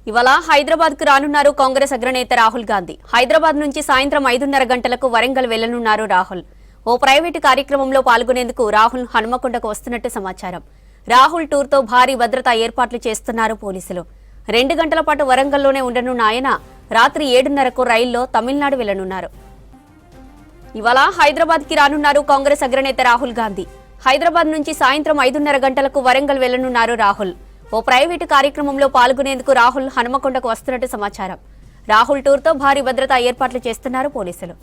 ఇవాళ హైదరాబాద్ కు రానున్నారు కాంగ్రెస్ అగ్రనేత రాహుల్ గాంధీ. హైదరాబాద్ నుంచి సాయంత్రం 5:30 గంటలకు వరంగల్ వెళ్లనున్నారు రాహుల్. ఓ ప్రైవేటు కార్యక్రమంలో పాల్గొనేందుకు రాహుల్ హనుమకొండకు వస్తున్నట్టు సమాచారం. రాహుల్ టూర్ తో భారీ భద్రతా ఏర్పాట్లు చేస్తున్నారు పోలీసులు. 2 గంటల పాటు వరంగల్లోనే ఉండనున్న ఆయన రాత్రి 7:30కు రైల్లో తమిళనాడు వెళ్లనున్నారు. ఇవాళ హైదరాబాద్ కి రానున్నారు కాంగ్రెస్ అగ్రనేత రాహుల్ గాంధీ. హైదరాబాద్ నుంచి సాయంత్రం 5:30 గంటలకు వరంగల్ వెళ్లనున్నారు రాహుల్. ఓ ప్రైవేటు కార్యక్రమంలో పాల్గొనేందుకు రాహుల్ హనుమకొండకు వస్తున్నట్టు సమాచారం. రాహుల్ టూర్ తో భారీ భద్రతా ఏర్పాట్లు చేస్తున్నారు పోలీసులు.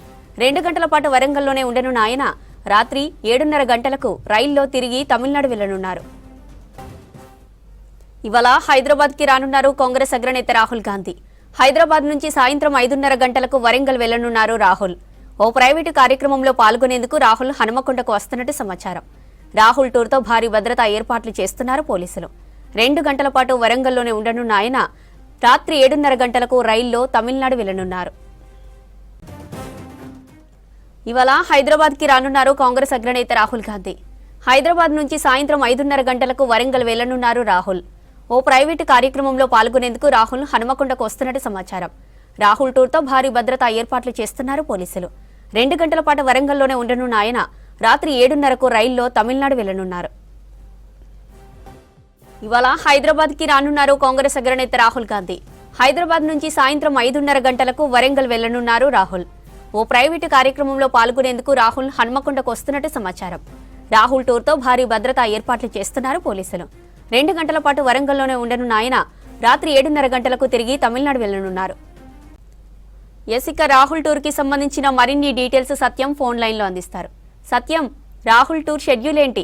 2 గంటల పాటు వరంగల్లోనే ఉండనున్న ఆయన రాత్రి 7:30 గంటలకు రైల్లో తిరిగి తమిళనాడు వెళ్లనున్నారు. ఇవాళ హైదరాబాద్ కి రానున్నారు కాంగ్రెస్ అగ్రనేత రాహుల్ గాంధీ. హైదరాబాద్ నుంచి సాయంత్రం 5:30 గంటలకు వరంగల్ వెళ్లనున్నారు రాహుల్. ఓ ప్రైవేటు కార్యక్రమంలో పాల్గొనేందుకు రాహుల్ హనుమకొండకు వస్తున్నట్టు సమాచారం. రాహుల్ టూర్ తో భారీ భద్రతా ఏర్పాట్లు చేస్తున్నారు పోలీసులు. 2 గంటల పాటు వరంగల్లోనే ఉండనున్న ఆయన రాత్రి 7:30 గంటలకు రైల్లో తమిళనాడు వెళ్లనున్నారు. ఇవాళ హైదరాబాద్ కి రానున్నారు కాంగ్రెస్ అగ్రనేత రాహుల్ గాంధీ. హైదరాబాద్ నుంచి సాయంత్రం 5:30 గంటలకు వరంగల్ వెళ్లనున్నారు రాహుల్. ఓ ప్రైవేటు కార్యక్రమంలో పాల్గొనేందుకు రాహుల్ హనుమకొండకు వస్తున్నట్టు సమాచారం. రాహుల్ టూర్ తో భారీ భద్రతా ఏర్పాట్లు చేస్తున్నారు పోలీసులు. 2 గంటల పాటు వరంగల్లోనే ఉండనున్న ఆయన రాత్రి 7:30కు రైల్లో తమిళనాడు వెళ్లనున్నారు. ఇవాళ హైదరాబాద్ కి రానున్నారు కాంగ్రెస్ అగ్రనేత రాహుల్ గాంధీ. హైదరాబాద్ నుంచి సాయంత్రం 5:30 గంటలకు వరంగల్ వెళ్లనున్నారు రాహుల్. ఓ ప్రైవేటు కార్యక్రమంలో పాల్గొనేందుకు రాహుల్ హనుమకొండకు వస్తున్నట్టు సమాచారం. రాహుల్ టూర్ తో భారీ భద్రతా ఏర్పాట్లు చేస్తున్నారు పోలీసులు. 2 గంటల పాటు వరంగల్లోనే ఉండనున్న ఆయన రాత్రి 7:30 గంటలకు తిరిగి తమిళనాడు వెళ్లనున్నారు. ఇక రాహుల్ టూర్ కి సంబంధించిన మరిన్ని డీటెయిల్స్ సత్యం ఫోన్ లైన్ లో అందిస్తారు. సత్యం, రాహుల్ టూర్ షెడ్యూల్ ఏంటి?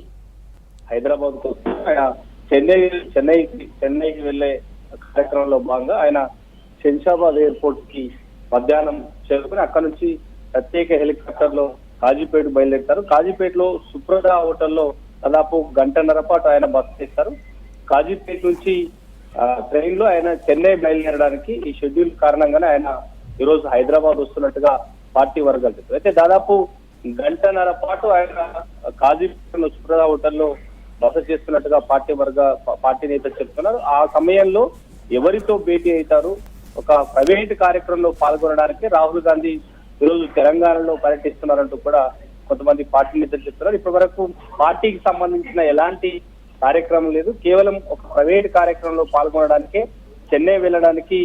హైదరాబాద్ చెన్నైకి వెళ్లే కార్యక్రమంలో భాగంగా ఆయన శంషాబాద్ ఎయిర్పోర్ట్ కి మధ్యాహ్నం చేరుకుని అక్కడ నుంచి ప్రత్యేక హెలికాప్టర్ లో కాజీపేట బయలుదేరుతారు. కాజీపేటలో సుప్రజ హోటల్లో దాదాపు 1.5 పాటు ఆయన బస చేస్తారు. కాజీపేట నుంచి ట్రైన్ లో ఆయన చెన్నై బయలుదేరడానికి ఈ షెడ్యూల్ కారణంగానే ఆయన ఈరోజు హైదరాబాద్ వస్తున్నట్టుగా పార్టీ వర్గాలు చెప్తారు. అయితే దాదాపు 1.5 పాటు ఆయన కాజీపేటలో సుప్రజ హోటల్లో బస చేస్తున్నట్టుగా పార్టీ నేతలు చెప్తున్నారు. ఆ సమయంలో ఎవరితో భేటీ అవుతారు? ఒక ప్రైవేట్ కార్యక్రమంలో పాల్గొనడానికి రాహుల్ గాంధీ ఈరోజు తెలంగాణలో పర్యటిస్తున్నారంటూ కూడా కొంతమంది పార్టీ నేతలు చెప్తున్నారు. ఇప్పటి వరకు పార్టీకి సంబంధించిన ఎలాంటి కార్యక్రమం లేదు. కేవలం ఒక ప్రైవేట్ కార్యక్రమంలో పాల్గొనడానికే చెన్నై వెళ్ళడానికి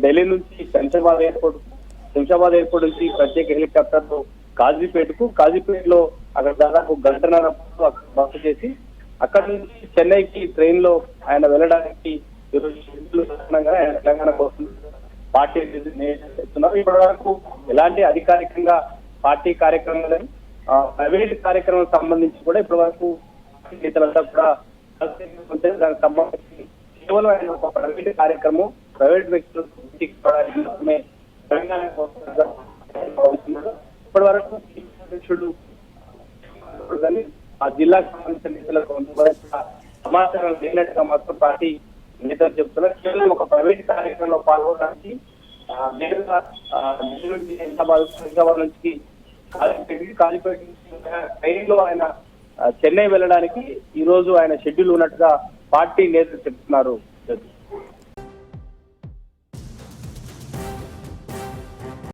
ఢిల్లీ నుంచి శంషాబాద్ ఎయిర్పోర్ట్ నుంచి ప్రత్యేక హెలికాప్టర్ తో కాజీపేటలో అక్కడ దాదాపు 1.5 అక్కడ బస చేసి అక్కడ నుంచి చెన్నైకి ట్రైన్ లో ఆయన వెళ్ళడానికి ఈరోజు షెడ్యూల్ కారణంగా ఆయన తెలంగాణకు వస్తున్నారు పార్టీ చెప్తున్నారు. ఇప్పటి వరకు ఎలాంటి అధికారికంగా పార్టీ కార్యక్రమాలు ప్రైవేట్ కార్యక్రమం సంబంధించి కూడా ఇప్పటి వరకు నేతలంతా కూడా దానికి సంబంధించి కేవలం ఆయన ఒక ప్రైవేట్ కార్యక్రమం ప్రైవేట్ వ్యక్తులు మాత్రమే తెలంగాణకు భావిస్తున్నారు. ఇప్పటి వరకు అధ్యక్షుడు ఆ జిల్లాకు సంబంధించిన నేతలకు సమాచారం లేనట్టుగా మాత్రం పార్టీ నేతలు చెప్తున్నారు. కేవలం ఒక ప్రైవేట్ కార్యక్రమంలో పాల్గొనడానికి నేరుగా హైదరాబాద్ నుంచి కాజీపేట ట్రైన్ లో ఆయన చెన్నై వెళ్ళడానికి ఈ రోజు ఆయన షెడ్యూల్ ఉన్నట్టుగా పార్టీ నేతలు చెప్తున్నారు.